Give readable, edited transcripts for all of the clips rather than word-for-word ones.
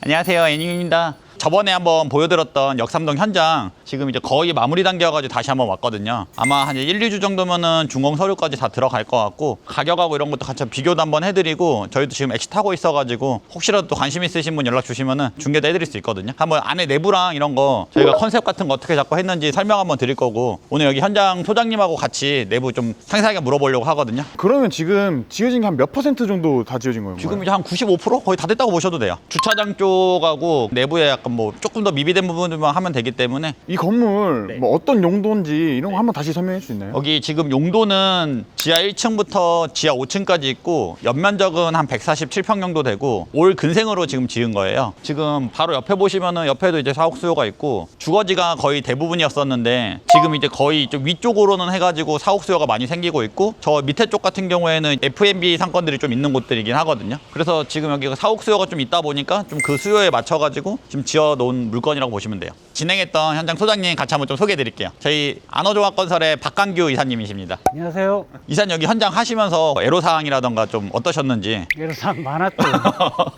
안녕하세요, 애님입니다. 저번에 한번 보여드렸던 역삼동 현장 지금 이제 거의 마무리 단계여가지고 다시 한번 왔거든요. 아마 한 1, 2주 정도면은 준공 서류까지 다 들어갈 것 같고, 가격하고 이런 것도 같이 비교도 한번 해드리고, 저희도 지금 엑시 타고 있어가지고 혹시라도 또 관심 있으신 분 연락 주시면은 중개도 해드릴 수 있거든요. 한번 안에 내부랑 이런 거 저희가 컨셉 같은 거 어떻게 잡고 했는지 설명 한번 드릴 거고, 오늘 여기 현장 소장님하고 같이 내부 좀 상세하게 물어보려고 하거든요. 그러면 지금 지어진 게 한 몇 퍼센트 정도 다 지어진 거예요? 지금 이제 한 95% 거의 다 됐다고 보셔도 돼요. 주차장 쪽하고 내부에 약간 뭐 조금 더 미비된 부분들만 하면 되기 때문에. 이 건물 네. 뭐 어떤 용도인지 이런 거 한번 다시 설명해 줄 수 있나요? 여기 지금 용도는 지하 1층부터 지하 5층까지 있고, 연면적은 한 147평 정도 되고, 올 근생으로 지금 지은 거예요. 지금 바로 옆에 보시면은 옆에도 이제 사옥 수요가 있고, 주거지가 거의 대부분이었었는데 지금 이제 거의 좀 위쪽으로는 해가지고 사옥 수요가 많이 생기고 있고, 저 밑에 쪽 같은 경우에는 F&B 상권들이 좀 있는 곳들이긴 하거든요. 그래서 지금 여기가 사옥 수요가 좀 있다 보니까 좀 그 수요에 맞춰가지고 좀 지어 놓은 물건이라고 보시면 돼요. 진행했던 현장 소장님 같이 한번 좀 소개해 드릴게요. 저희 안호종합건설의 박강규 이사님이십니다. 안녕하세요. 이사님 여기 현장 하시면서 애로사항이라던가 좀 어떠셨는지. 애로사항 많았죠.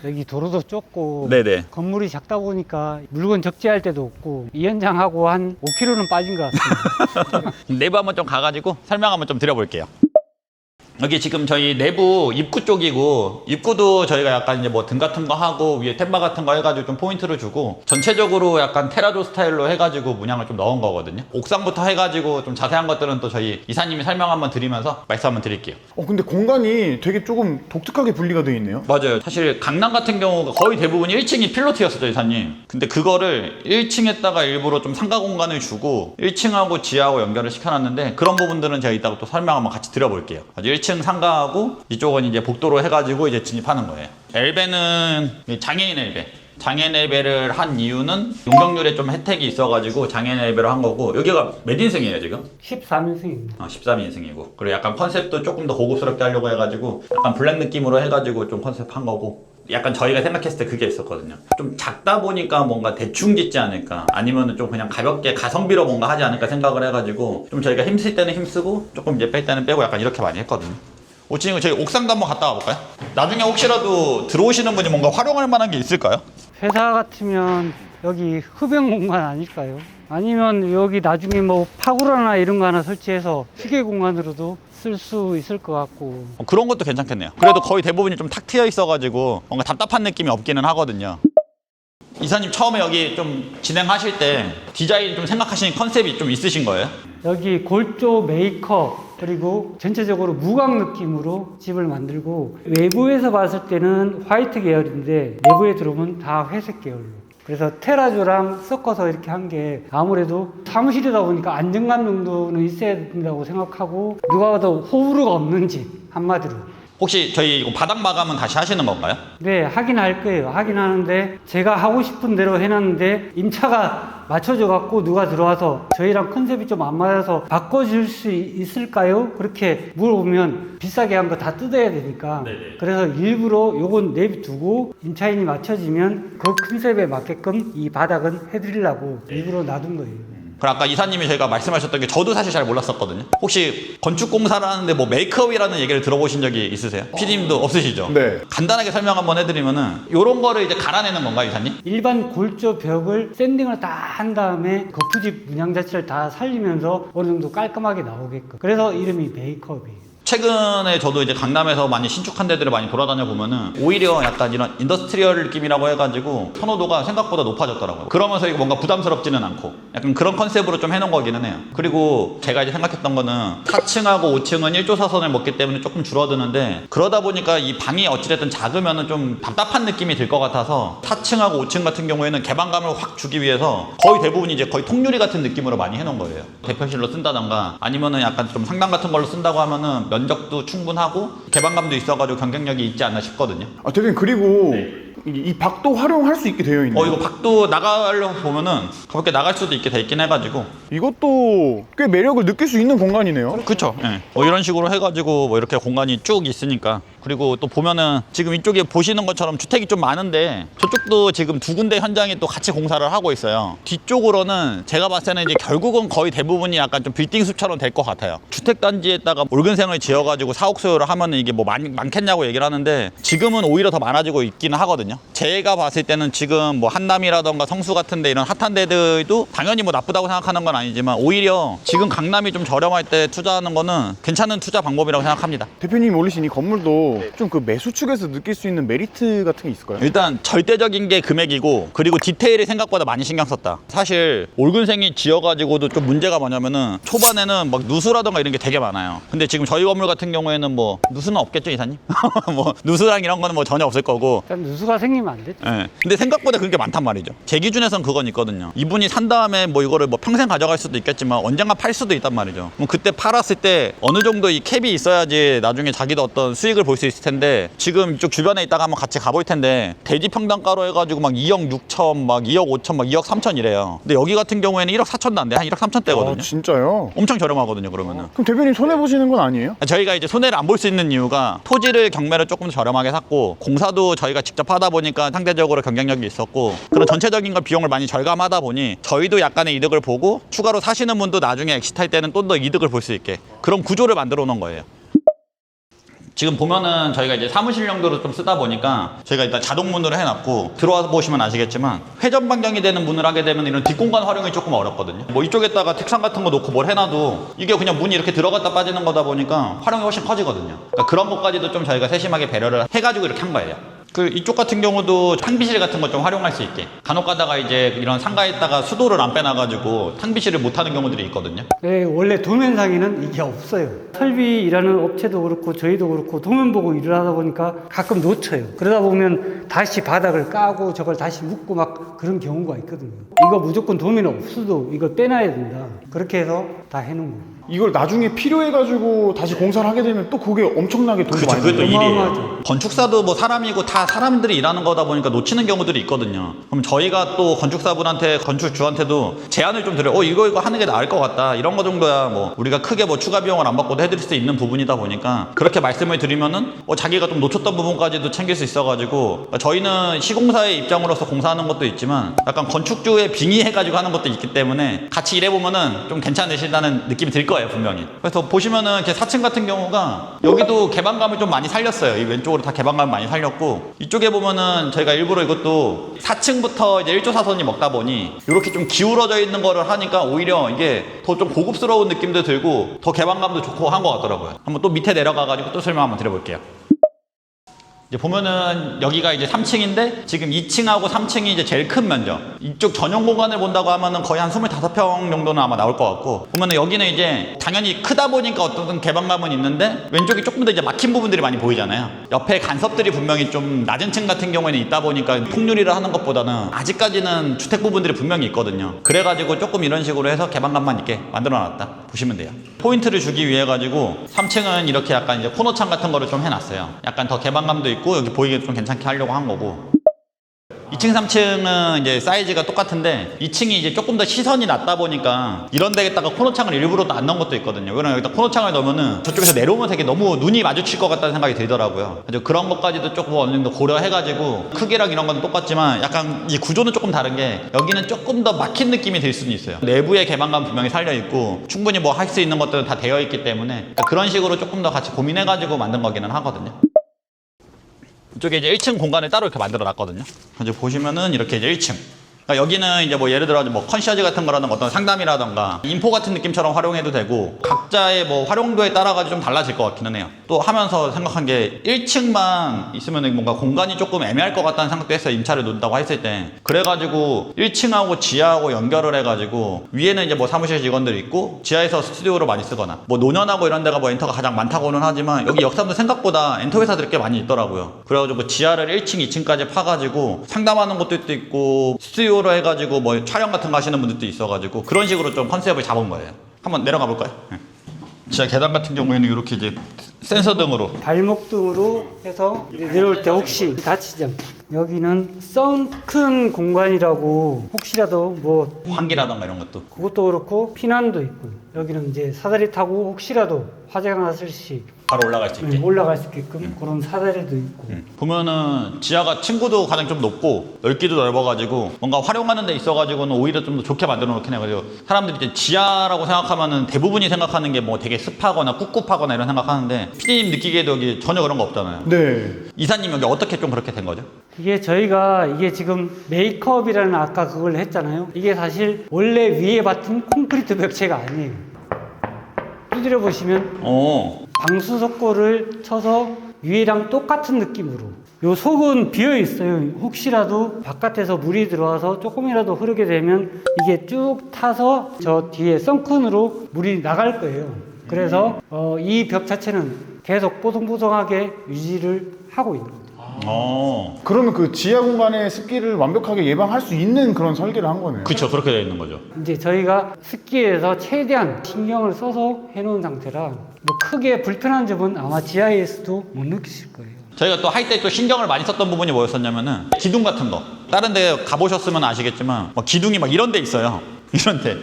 여기 도로도 좁고 네네. 건물이 작다 보니까 물건 적재할 데도 없고, 이 현장하고 한 5kg는 빠진 것 같습니다. 내부 한번 좀 가가지고 설명 한번 좀 드려볼게요. 여기 지금 저희 내부 입구 쪽이고, 입구도 저희가 약간 이제 뭐 등 같은 거 하고 위에 템바 같은 거 해가지고 좀 포인트를 주고, 전체적으로 약간 테라조 스타일로 해가지고 문양을 좀 넣은 거거든요. 옥상부터 해가지고 좀 자세한 것들은 또 저희 이사님이 설명 한번 드리면서 말씀 한번 드릴게요. 근데 공간이 되게 조금 독특하게 분리가 되어 있네요. 맞아요. 사실 강남 같은 경우가 거의 대부분 1층이 필로티였었죠, 이사님. 근데 그거를 1층에다가 일부러 좀 상가 공간을 주고 1층하고 지하하고 연결을 시켜놨는데, 그런 부분들은 제가 이따가 또 설명 한번 같이 드려볼게요. 1층 상가하고 이쪽은 이제 복도로 해가지고 이제 진입하는 거예요. 엘베는 장애인 엘베. 장애인 엘베를 한 이유는 용적률에 좀 혜택이 있어가지고 장애인 엘베로 한 거고, 여기가 몇 인승이에요 지금? 13인승입니다. 13인승이고, 그리고 약간 컨셉도 조금 더 고급스럽게 하려고 해가지고 약간 블랙 느낌으로 해가지고 좀 컨셉 한 거고, 약간 저희가 생각했을 때 그게 있었거든요. 좀 작다 보니까 뭔가 대충 짓지 않을까, 아니면은 좀 그냥 가볍게 가성비로 뭔가 하지 않을까 생각을 해가지고, 좀 저희가 힘쓸 때는 힘쓰고 조금 이제 뺄 때는 빼고 약간 이렇게 많이 했거든요. 오치님 저희 옥상도 한번 갔다 와볼까요? 나중에 혹시라도 들어오시는 분이 뭔가 활용할 만한 게 있을까요? 회사 같으면 여기 흡연 공간 아닐까요? 아니면 여기 나중에 뭐 파고라나 이런 거 하나 설치해서 휴게 공간으로도 쓸 수 있을 것 같고. 그런 것도 괜찮겠네요. 그래도 거의 대부분이 좀 탁 트여 있어가지고 뭔가 답답한 느낌이 없기는 하거든요. 이사님 처음에 여기 좀 진행하실 때 디자인 좀 생각하시는 컨셉이 좀 있으신 거예요? 여기 골조 메이커, 그리고 전체적으로 무광 느낌으로 집을 만들고, 외부에서 봤을 때는 화이트 계열인데 내부에 들어오면 다 회색 계열로. 그래서 테라조랑 섞어서 이렇게 한 게, 아무래도 사무실이다 보니까 안정감 정도는 있어야 된다고 생각하고, 누가 봐도 호불호가 없는 집, 한마디로. 혹시 저희 이거 바닥 마감은 다시 하시는 건가요? 네, 하긴 할 거예요. 하긴 하는데, 제가 하고 싶은 대로 해놨는데 임차가 맞춰져 갖고 누가 들어와서 저희랑 컨셉이 좀 안 맞아서 바꿔줄 수 있을까요? 그렇게 물어보면 비싸게 한 거 다 뜯어야 되니까. 네네. 그래서 일부러 요건 내비두고 임차인이 맞춰지면 그 컨셉에 맞게끔 이 바닥은 해드리려고 일부러 놔둔 거예요. 그럼 아까 이사님이 저희가 말씀하셨던 게 저도 사실 잘 몰랐었거든요. 혹시 건축공사를 하는데 뭐 메이크업이라는 얘기를 들어보신 적이 있으세요? PD님도 없으시죠? 네. 간단하게 설명 한번 해드리면은, 요런 거를 이제 갈아내는 건가요, 이사님? 일반 골조 벽을 샌딩을 다 한 다음에 거푸집 문양 자체를 다 살리면서 어느 정도 깔끔하게 나오게끔. 그래서 이름이 메이크업이에요. 최근에 저도 이제 강남에서 많이 신축한 데들을 많이 돌아다녀 보면은 오히려 약간 이런 인더스트리얼 느낌이라고 해가지고 선호도가 생각보다 높아졌더라고요. 그러면서 이거 뭔가 부담스럽지는 않고 약간 그런 컨셉으로 좀 해놓은 거기는 해요. 그리고 제가 이제 생각했던 거는 4층하고 5층은 1조사선을 먹기 때문에 조금 줄어드는데, 그러다 보니까 이 방이 어찌됐든 작으면은 좀 답답한 느낌이 들 것 같아서 4층하고 5층 같은 경우에는 개방감을 확 주기 위해서 거의 대부분이 이제 거의 통유리 같은 느낌으로 많이 해놓은 거예요. 대표실로 쓴다던가 아니면은 약간 좀 상단 같은 걸로 쓴다고 하면은 면적도 충분하고 개방감도 있어가지고 경쟁력이 있지 않나 싶거든요. 대표님, 그리고 이 박도 활용할 수 있게 되어 있네요. 이거 밖도 나가려고 보면은 가볍게 나갈 수도 있게 돼 있긴 해가지고. 이것도 꽤 매력을 느낄 수 있는 공간이네요. 그쵸. 예. 이런 식으로 해가지고 뭐 이렇게 공간이 쭉 있으니까 그리고 또 보면은 지금 이쪽에 보시는 것처럼 주택이 좀 많은데 저쪽도 지금 두 군데 현장에 또 같이 공사를 하고 있어요. 뒤쪽으로는 제가 봤을 때는 이제 결국은 거의 대부분이 약간 좀 빌딩 숲처럼 될 것 같아요. 주택단지에다가 옳근생을 지어가지고 사옥 소유를 하면은 이게 뭐 많겠냐고 얘기를 하는데 지금은 오히려 더 많아지고 있기는 하거든요. 제가 봤을 때는 지금 뭐 한남이라던가 성수 같은데 이런 핫한 데들도 당연히 뭐 나쁘다고 생각하는 건 아니지만 오히려 지금 강남이 좀 저렴할 때 투자하는 거는 괜찮은 투자 방법이라고 생각합니다. 대표님이 올리신 이 건물도 좀 그 매수 측에서 느낄 수 있는 메리트 같은 게 있을까요? 일단 절대적인 게 금액이고 그리고 디테일이 생각보다 많이 신경 썼다. 사실 옳근생이 지어가지고도 좀 문제가 뭐냐면은 초반에는 막 누수라던가 이런 게 되게 많아요. 근데 지금 저희 건물 같은 경우에는 뭐 누수는 없겠죠, 이사님? 뭐 누수랑 이런 거는 뭐 전혀 없을 거고. 일단 누수가 생기면 안 되죠. 예. 근데 생각보다 그런 게 많단 말이죠. 제 기준에선 그건 있거든요. 이분이 산 다음에 뭐 이거를 뭐 평생 가져갈 수도 있겠지만 언젠가 팔 수도 있단 말이죠. 그럼 그때 팔았을 때 어느 정도 이 캡이 있어야지 나중에 자기도 어떤 수익을 볼 수 있을 텐데 지금 이쪽 주변에 있다가 한번 같이 가볼 텐데 대지 평당가로 해가지고 막 2억 6천, 막 2억 5천, 막 2억 3천 이래요. 근데 여기 같은 경우에는 1억 4천도 안 돼. 한 1억 3천대거든요. 아, 진짜요? 엄청 저렴하거든요, 그러면은. 그럼 대표님 손해 보시는 건 아니에요? 저희가 이제 손해를 안 볼 수 있는 이유가 토지를 경매를 조금 더 저렴하게 샀고 공사도 저희가 직접 하다 보니까 상대적으로 경쟁력이 있었고 그런 전체적인 거 비용을 많이 절감하다 보니 저희도 약간의 이득을 보고 추가로 사시는 분도 나중에 엑시트할 때는 좀 더 이득을 볼 수 있게 그런 구조를 만들어 놓은 거예요. 지금 보면은 저희가 이제 사무실 용도로 좀 쓰다 보니까 저희가 일단 자동문으로 해놨고 들어와 보시면 아시겠지만 회전 반경이 되는 문을 하게 되면 이런 뒷공간 활용이 조금 어렵거든요. 뭐 이쪽에다가 책상 같은 거 놓고 뭘 해놔도 이게 그냥 문이 이렇게 들어갔다 빠지는 거다 보니까 활용이 훨씬 커지거든요. 그러니까 그런 것까지도 좀 저희가 세심하게 배려를 해가지고 이렇게 한 거예요. 그 이쪽 같은 경우도 탕비실 같은 거 좀 활용할 수 있게 간혹 가다가 이제 이런 상가에다가 수도를 안 빼놔가지고 탕비실을 못 하는 경우들이 있거든요. 네, 원래 도면상에는 이게 없어요. 설비 일하는 업체도 그렇고 저희도 그렇고 도면 보고 일을 하다 보니까 가끔 놓쳐요. 그러다 보면 다시 바닥을 까고 저걸 다시 묶고 막 그런 경우가 있거든요. 이거 무조건 도면 없어도 이걸 빼놔야 된다. 그렇게 해서 다 해놓은 거예요. 이걸 나중에 필요해가지고 다시 공사를 하게 되면 또 그게 엄청나게 돈이 그렇죠. 많이 그게 또 들어요. 일이에요. 어마어마하죠. 건축사도 뭐 사람이고 다 사람들이 일하는 거다 보니까 놓치는 경우들이 있거든요. 그럼 저희가 또 건축사분한테 건축주한테도 제안을 좀 드려요. 이거 하는 게 나을 것 같다. 이런 거 정도야 뭐 우리가 크게 뭐 추가 비용을 안 받고도 해드릴 수 있는 부분이다 보니까 그렇게 말씀을 드리면은 자기가 좀 놓쳤던 부분까지도 챙길 수 있어가지고 저희는 시공사의 입장으로서 공사하는 것도 있지만 약간 건축주에 빙의해가지고 하는 것도 있기 때문에 같이 일해보면은 좀 괜찮으시다는 느낌이 들 거예요, 분명히. 그래서 보시면은 이렇게 4층 같은 경우가 여기도 개방감을 좀 많이 살렸어요. 이 왼쪽으로 다 개방감을 많이 살렸고 이쪽에 보면은 저희가 일부러 이것도 4층부터 이제 1조 사선이 먹다 보니 이렇게 좀 기울어져 있는 거를 하니까 오히려 이게 더 좀 고급스러운 느낌도 들고 더 개방감도 좋고 한 것 같더라고요. 한번 또 밑에 내려가가지고 또 설명 한번 드려볼게요. 이제 보면은 여기가 이제 3층인데 지금 2층하고 3층이 이제 제일 큰 면적. 이쪽 전용 공간을 본다고 하면은 거의 한 25평 정도는 아마 나올 것 같고 보면은 여기는 이제 당연히 크다 보니까 어떤 개방감은 있는데 왼쪽이 조금 더 이제 막힌 부분들이 많이 보이잖아요. 옆에 간섭들이 분명히 좀 낮은 층 같은 경우에는 있다 보니까 통유리를 하는 것보다는 아직까지는 주택 부분들이 분명히 있거든요. 그래가지고 조금 이런 식으로 해서 개방감만 있게 만들어놨다 보시면 돼요. 포인트를 주기 위해 가지고 3층은 이렇게 약간 이제 코너창 같은 거를 좀 해놨어요. 약간 더 개방감도 있고 여기 보이게 좀 괜찮게 하려고 한 거고 2층, 3층은 이제 사이즈가 똑같은데 2층이 이제 조금 더 시선이 낮다 보니까 이런 데에다가 코너창을 일부러 또 안 넣은 것도 있거든요. 왜냐면 여기다 코너창을 넣으면은 저쪽에서 내려오면 되게 너무 눈이 마주칠 것 같다는 생각이 들더라고요. 그래서 그런 것까지도 조금 어느 정도 고려해가지고 크기랑 이런 건 똑같지만 약간 이 구조는 조금 다른 게 여기는 조금 더 막힌 느낌이 들 수는 있어요. 내부의 개방감 분명히 살려있고 충분히 뭐 할 수 있는 것들은 다 되어 있기 때문에 그러니까 그런 식으로 조금 더 같이 고민해가지고 만든 거기는 하거든요. 이쪽에 이제 1층 공간을 따로 이렇게 만들어 놨거든요. 이제 보시면은 이렇게 이제 1층. 그러니까 여기는 이제 뭐 예를 들어 뭐 컨시어지 같은 거라든가 어떤 상담이라든가 인포 같은 느낌처럼 활용해도 되고 각자의 뭐 활용도에 따라 가지고 좀 달라질 것 같기는 해요. 또 하면서 생각한 게 1층만 있으면은 뭔가 공간이 조금 애매할 것 같다는 생각도 했어요. 임차를 놓는다고 했을 때. 그래가지고 1층하고 지하하고 연결을 해가지고 위에는 이제 뭐 사무실 직원들이 있고 지하에서 스튜디오로 많이 쓰거나 뭐 노년하고 이런 데가 뭐 엔터가 가장 많다고는 하지만 여기 역삼도 생각보다 엔터 회사들이 꽤 많이 있더라고요. 그래가지고 지하를 1층, 2층까지 파가지고 상담하는 곳도 있고 스튜디오 로 해가지고 뭐 촬영 같은 거 하시는 분들도 있어가지고 그런 식으로 좀 컨셉을 잡은 거예요. 한번 내려가 볼까요? 지하 계단 같은 경우에는 이렇게 이제 센서 등으로 발목 등으로 해서 내려올 때 혹시 다치지 않게. 여기는 썬큰 공간이라고 혹시라도 뭐 환기라던가 이런 것도 그것도 그렇고 피난도 있고 여기는 이제 사다리 타고 혹시라도 화재가 났을 시 바로 올라갈 수 있게. 올라갈 수 있게끔 그런 사다리도 있고. 보면은 지하가 층고도 가장 좀 높고 넓기도 넓어가지고 뭔가 활용하는 데 있어가지고는 오히려 좀 더 좋게 만들어 놓긴 해요. 그래서 사람들이 이제 지하라고 생각하면은 대부분이 생각하는 게 뭐 되게 습하거나 꿉꿉하거나 이런 생각하는데 피디님 느끼기에도 여기 전혀 그런 거 없잖아요. 네. 이사님 여기 어떻게 좀 그렇게 된 거죠? 이게 지금 메이크업이라는 아까 그걸 했잖아요. 이게 사실 원래 위에 받은 콘크리트 벽체가 아니에요. 두드려 보시면 방수 석고를 쳐서 위에랑 똑같은 느낌으로. 요 속은 비어 있어요. 혹시라도 바깥에서 물이 들어와서 조금이라도 흐르게 되면 이게 쭉 타서 저 뒤에 썬큰으로 물이 나갈 거예요. 그래서 이 벽 자체는 계속 뽀송뽀송하게 유지를 하고 있는 겁니다. 그러면 그 지하 공간의 습기를 완벽하게 예방할 수 있는 그런 설계를 한 거네요. 그쵸, 그렇게 되어 있는 거죠. 이제 저희가 습기에서 최대한 신경을 써서 해놓은 상태라 뭐 크게 불편한 점은 아마 지하에서도 못 느끼실 거예요. 저희가 또 할 때 또 신경을 많이 썼던 부분이 뭐였었냐면은 기둥 같은 거. 다른 데 가보셨으면 아시겠지만 막 기둥이 막 이런 데 있어요. 이런 데.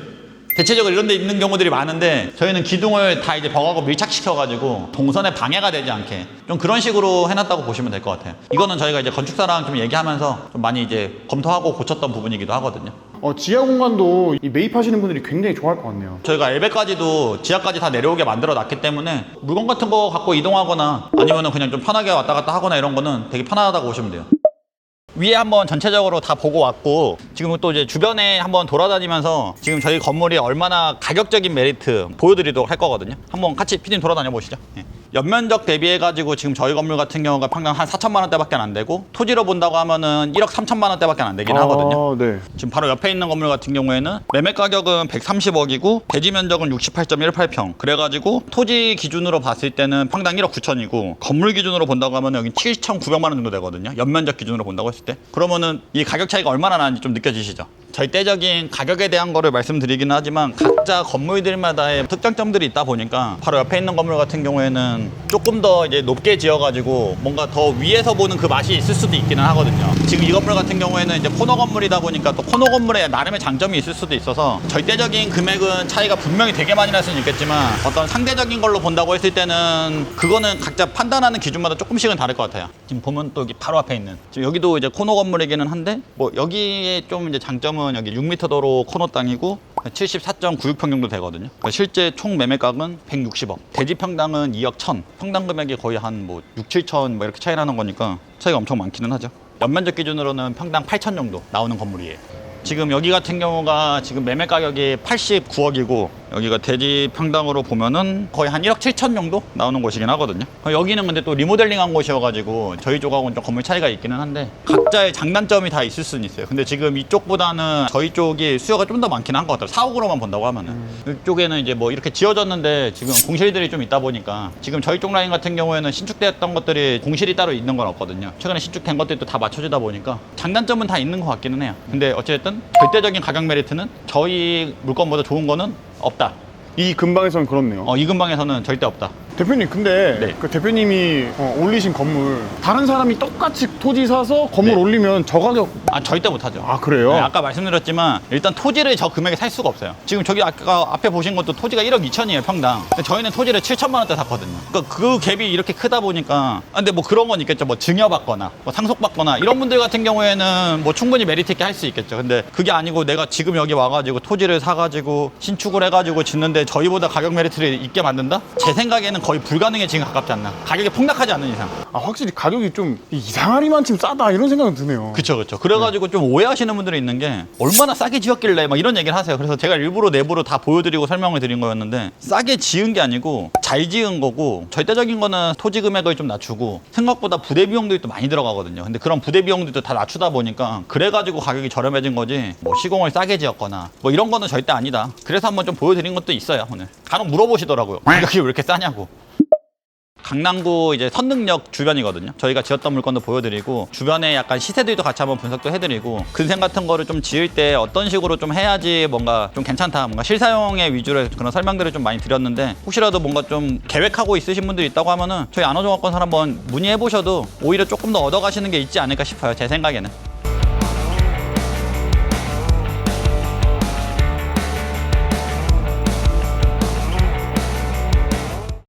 대체적으로 이런 데 있는 경우들이 많은데 저희는 기둥을 다 이제 벽하고 밀착시켜가지고 동선에 방해가 되지 않게 좀 그런 식으로 해놨다고 보시면 될 것 같아요. 이거는 저희가 이제 건축사랑 좀 얘기하면서 좀 많이 이제 검토하고 고쳤던 부분이기도 하거든요. 지하 공간도 이 매입하시는 분들이 굉장히 좋아할 것 같네요. 저희가 엘베까지도 지하까지 다 내려오게 만들어 놨기 때문에 물건 같은 거 갖고 이동하거나 아니면은 그냥 좀 편하게 왔다 갔다 하거나 이런 거는 되게 편하다고 보시면 돼요. 위에 한번 전체적으로 다 보고 왔고 지금 또 이제 주변에 한번 돌아다니면서 지금 저희 건물이 얼마나 가격적인 메리트 보여드리도록 할 거거든요. 한번 같이 피디님 돌아다녀 보시죠. 예. 연면적 대비해가지고 지금 저희 건물 같은 경우가 평당 한 4천만 원대밖에 안 되고 토지로 본다고 하면은 1억 3천만 원대밖에 안 되긴 하거든요. 네. 지금 바로 옆에 있는 건물 같은 경우에는 매매 가격은 130억이고 대지 면적은 68.18평 그래가지고 토지 기준으로 봤을 때는 평당 1억 9천이고 건물 기준으로 본다고 하면 여기 7,900만 원 정도 되거든요. 연면적 기준으로 본다고 했을 때 그러면은 이 가격 차이가 얼마나 나는지 좀 느껴지시죠? 절대적인 가격에 대한 거를 말씀드리긴 하지만 각자 건물들마다의 특장점들이 있다 보니까 바로 옆에 있는 건물 같은 경우에는 조금 더 이제 높게 지어가지고 뭔가 더 위에서 보는 그 맛이 있을 수도 있기는 하거든요. 지금 이 건물 같은 경우에는 이제 코너 건물이다 보니까 또 코너 건물에 나름의 장점이 있을 수도 있어서 절대적인 금액은 차이가 분명히 되게 많이 날 수는 있겠지만 어떤 상대적인 걸로 본다고 했을 때는 그거는 각자 판단하는 기준마다 조금씩은 다를 것 같아요. 지금 보면 또 여기 바로 앞에 있는 지금 여기도 이제 코너 건물이기는 한데 뭐 여기에 좀 이제 장점은 여기 6m 도로 코너 땅이고 74.96평 정도 되거든요. 그러니까 실제 총 매매가격은 160억. 대지 평당은 2억 1천. 평당 금액이 거의 한 뭐 6, 7천 뭐 이렇게 차이 나는 거니까 차이가 엄청 많기는 하죠. 연면적 기준으로는 평당 8천 정도 나오는 건물이에요. 지금 여기 같은 경우가 지금 매매 가격이 89억이고 여기가 대지 평당으로 보면은 거의 한 1억 7천 정도 나오는 곳이긴 하거든요. 여기는 근데 또 리모델링한 곳이어가지고 저희 쪽하고는 좀 건물 차이가 있기는 한데 각자의 장단점이 다 있을 수는 있어요. 근데 지금 이쪽보다는 저희 쪽이 수요가 좀 더 많긴 한 것 같아요. 4억으로만 본다고 하면은 이쪽에는 이제 뭐 이렇게 지어졌는데 지금 공실들이 좀 있다 보니까 지금 저희 쪽 라인 같은 경우에는 신축되었던 것들이 공실이 따로 있는 건 없거든요. 최근에 신축된 것들이 또 다 맞춰지다 보니까 장단점은 다 있는 것 같기는 해요. 근데 어쨌든 절대적인 가격 메리트는 저희 물건보다 좋은 거는 없다. 이 근방에서는 그렇네요. 이 근방에서는 절대 없다. 대표님 근데 네. 그 대표님이 올리신 건물 다른 사람이 똑같이 토지 사서 건물 네. 올리면 저 가격 절대 못하죠. 그래요? 네, 아까 말씀드렸지만 일단 토지를 저 금액에 살 수가 없어요. 지금 저기 아까 앞에 보신 것도 토지가 1억 2천이에요 평당. 근데 저희는 토지를 7천만 원대 샀거든요. 그러니까 그 갭이 이렇게 크다 보니까 근데 뭐 그런 건 있겠죠. 뭐 증여받거나 뭐 상속받거나 이런 분들 같은 경우에는 뭐 충분히 메리트 있게 할 수 있겠죠. 근데 그게 아니고 내가 지금 여기 와가지고 토지를 사가지고 신축을 해가지고 짓는데 저희보다 가격 메리트를 있게 만든다? 제 생각에는 거의 불가능해지긴 가깝지 않나. 가격이 폭락하지 않는 이상. 확실히 가격이 좀 이상하리만큼 싸다 이런 생각은 드네요. 그쵸. 그래가지고 좀 오해하시는 분들이 있는 게 얼마나 싸게 지었길래 막 이런 얘기를 하세요. 그래서 제가 일부러 내부로 다 보여드리고 설명을 드린 거였는데 싸게 지은 게 아니고 잘 지은 거고 절대적인 거는 토지 금액을 좀 낮추고 생각보다 부대 비용들이 또 많이 들어가거든요. 근데 그런 부대 비용들도 다 낮추다 보니까 그래가지고 가격이 저렴해진 거지 뭐 시공을 싸게 지었거나 뭐 이런 거는 절대 아니다. 그래서 한번 좀 보여드린 것도 있어요. 오늘 간혹 물어보시더라고요. 가격이 왜 이렇게 싸냐고. 강남구 이제 선릉역 주변이거든요. 저희가 지었던 물건도 보여드리고 주변에 약간 시세들도 같이 한번 분석도 해드리고 근생 같은 거를 좀 지을 때 어떤 식으로 좀 해야지 뭔가 좀 괜찮다, 뭔가 실사용의 위주로 그런 설명들을 좀 많이 드렸는데 혹시라도 뭔가 좀 계획하고 있으신 분들이 있다고 하면은 저희 안호종합건설 한번 문의해 보셔도 오히려 조금 더 얻어가시는 게 있지 않을까 싶어요. 제 생각에는.